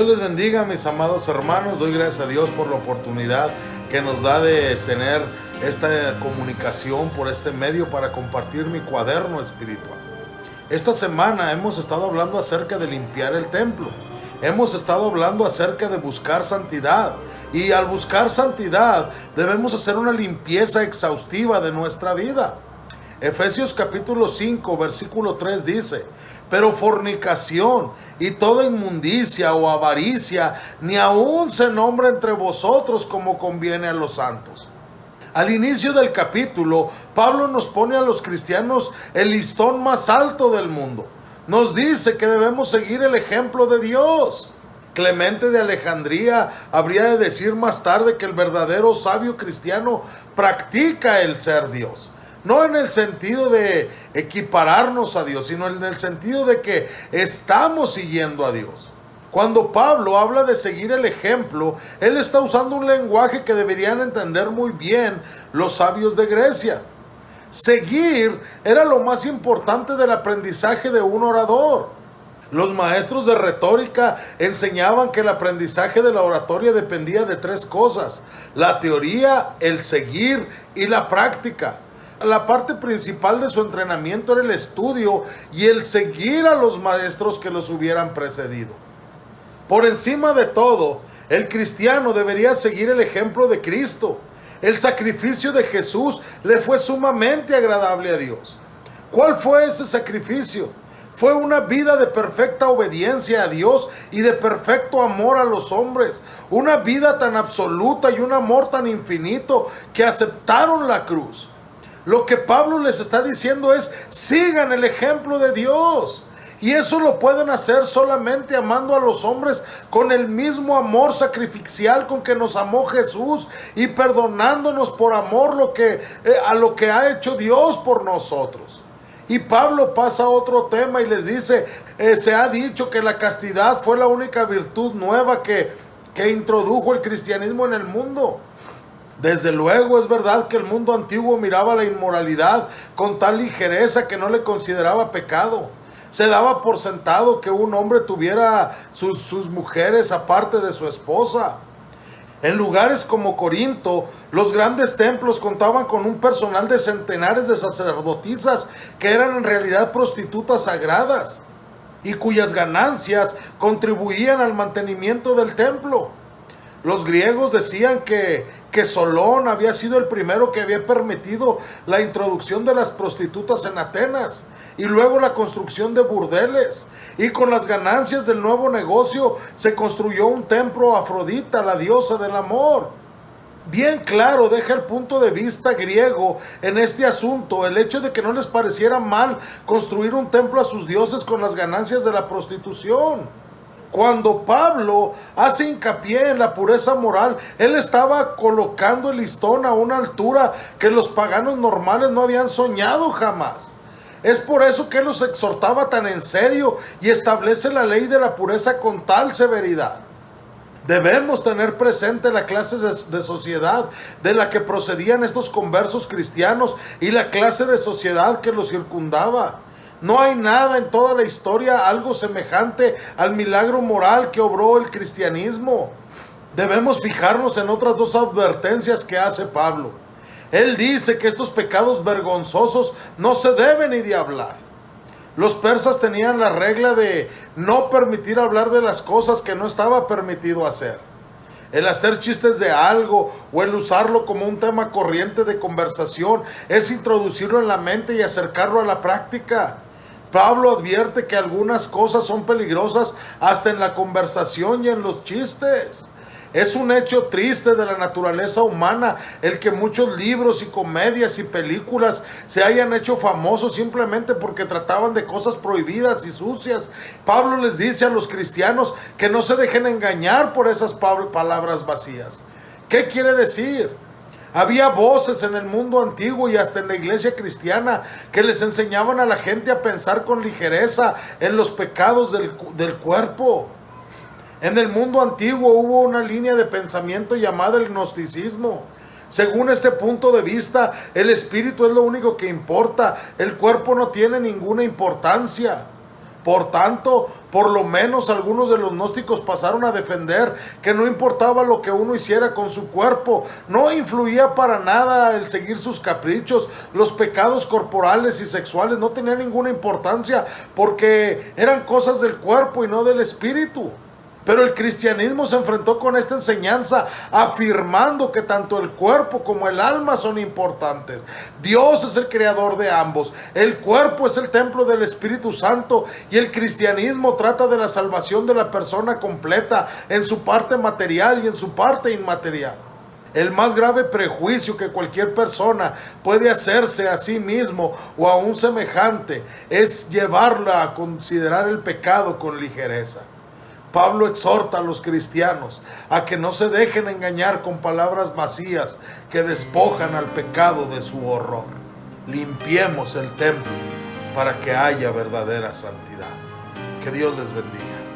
Dios les bendiga, mis amados hermanos. Doy gracias a Dios por la oportunidad que nos da de tener esta comunicación por este medio para compartir mi cuaderno espiritual. Esta semana hemos estado hablando acerca de limpiar el templo. Hemos estado hablando acerca de buscar santidad. Y al buscar santidad debemos hacer una limpieza exhaustiva de nuestra vida. Efesios capítulo 5 versículo 3 dice: pero fornicación y toda inmundicia o avaricia ni aun se nombra entre vosotros como conviene a los santos. Al inicio del capítulo, Pablo nos pone a los cristianos el listón más alto del mundo. Nos dice que debemos seguir el ejemplo de Dios. Clemente de Alejandría habría de decir más tarde que el verdadero sabio cristiano practica el ser Dios. No en el sentido de equipararnos a Dios, sino en el sentido de que estamos siguiendo a Dios. Cuando Pablo habla de seguir el ejemplo, él está usando un lenguaje que deberían entender muy bien los sabios de Grecia. Seguir era lo más importante del aprendizaje de un orador. Los maestros de retórica enseñaban que el aprendizaje de la oratoria dependía de tres cosas: la teoría, el seguir y la práctica. La parte principal de su entrenamiento era el estudio y el seguir a los maestros que los hubieran precedido. Por encima de todo, el cristiano debería seguir el ejemplo de Cristo. El sacrificio de Jesús le fue sumamente agradable a Dios. ¿Cuál fue ese sacrificio? Fue una vida de perfecta obediencia a Dios y de perfecto amor a los hombres. Una vida tan absoluta y un amor tan infinito que aceptaron la cruz. Lo que Pablo les está diciendo es: sigan el ejemplo de Dios. Y eso lo pueden hacer solamente amando a los hombres con el mismo amor sacrificial con que nos amó Jesús, y perdonándonos por amor a lo que ha hecho Dios por nosotros. Y Pablo pasa a otro tema y les dice: se ha dicho que la castidad fue la única virtud nueva que introdujo el cristianismo en el mundo. Desde luego es verdad que el mundo antiguo miraba la inmoralidad con tal ligereza que no le consideraba pecado. Se daba por sentado que un hombre tuviera sus mujeres aparte de su esposa. En lugares como Corinto, los grandes templos contaban con un personal de centenares de sacerdotisas que eran en realidad prostitutas sagradas y cuyas ganancias contribuían al mantenimiento del templo. Los griegos decían que Solón había sido el primero que había permitido la introducción de las prostitutas en Atenas y luego la construcción de burdeles. Y con las ganancias del nuevo negocio se construyó un templo a Afrodita, la diosa del amor. Bien claro deja el punto de vista griego en este asunto el hecho de que no les pareciera mal construir un templo a sus dioses con las ganancias de la prostitución. Cuando Pablo hace hincapié en la pureza moral, él estaba colocando el listón a una altura que los paganos normales no habían soñado jamás. Es por eso que él los exhortaba tan en serio y establece la ley de la pureza con tal severidad. Debemos tener presente la clase de sociedad de la que procedían estos conversos cristianos y la clase de sociedad que los circundaba. No hay nada en toda la historia algo semejante al milagro moral que obró el cristianismo. Debemos fijarnos en otras dos advertencias que hace Pablo. Él dice que estos pecados vergonzosos no se deben ni de hablar. Los persas tenían la regla de no permitir hablar de las cosas que no estaba permitido hacer. El hacer chistes de algo o el usarlo como un tema corriente de conversación es introducirlo en la mente y acercarlo a la práctica. Pablo advierte que algunas cosas son peligrosas hasta en la conversación y en los chistes. Es un hecho triste de la naturaleza humana el que muchos libros y comedias y películas se hayan hecho famosos simplemente porque trataban de cosas prohibidas y sucias. Pablo les dice a los cristianos que no se dejen engañar por esas palabras vacías. ¿Qué quiere decir? Había voces en el mundo antiguo y hasta en la iglesia cristiana que les enseñaban a la gente a pensar con ligereza en los pecados del cuerpo. En el mundo antiguo hubo una línea de pensamiento llamada el gnosticismo. Según este punto de vista, el espíritu es lo único que importa, el cuerpo no tiene ninguna importancia. Por tanto, por lo menos algunos de los gnósticos pasaron a defender que no importaba lo que uno hiciera con su cuerpo, no influía para nada el seguir sus caprichos, los pecados corporales y sexuales no tenían ninguna importancia porque eran cosas del cuerpo y no del espíritu. Pero el cristianismo se enfrentó con esta enseñanza afirmando que tanto el cuerpo como el alma son importantes. Dios es el creador de ambos. El cuerpo es el templo del Espíritu Santo y el cristianismo trata de la salvación de la persona completa en su parte material y en su parte inmaterial. El más grave prejuicio que cualquier persona puede hacerse a sí mismo o a un semejante es llevarla a considerar el pecado con ligereza. Pablo exhorta a los cristianos a que no se dejen engañar con palabras vacías que despojan al pecado de su horror. Limpiemos el templo para que haya verdadera santidad. Que Dios les bendiga.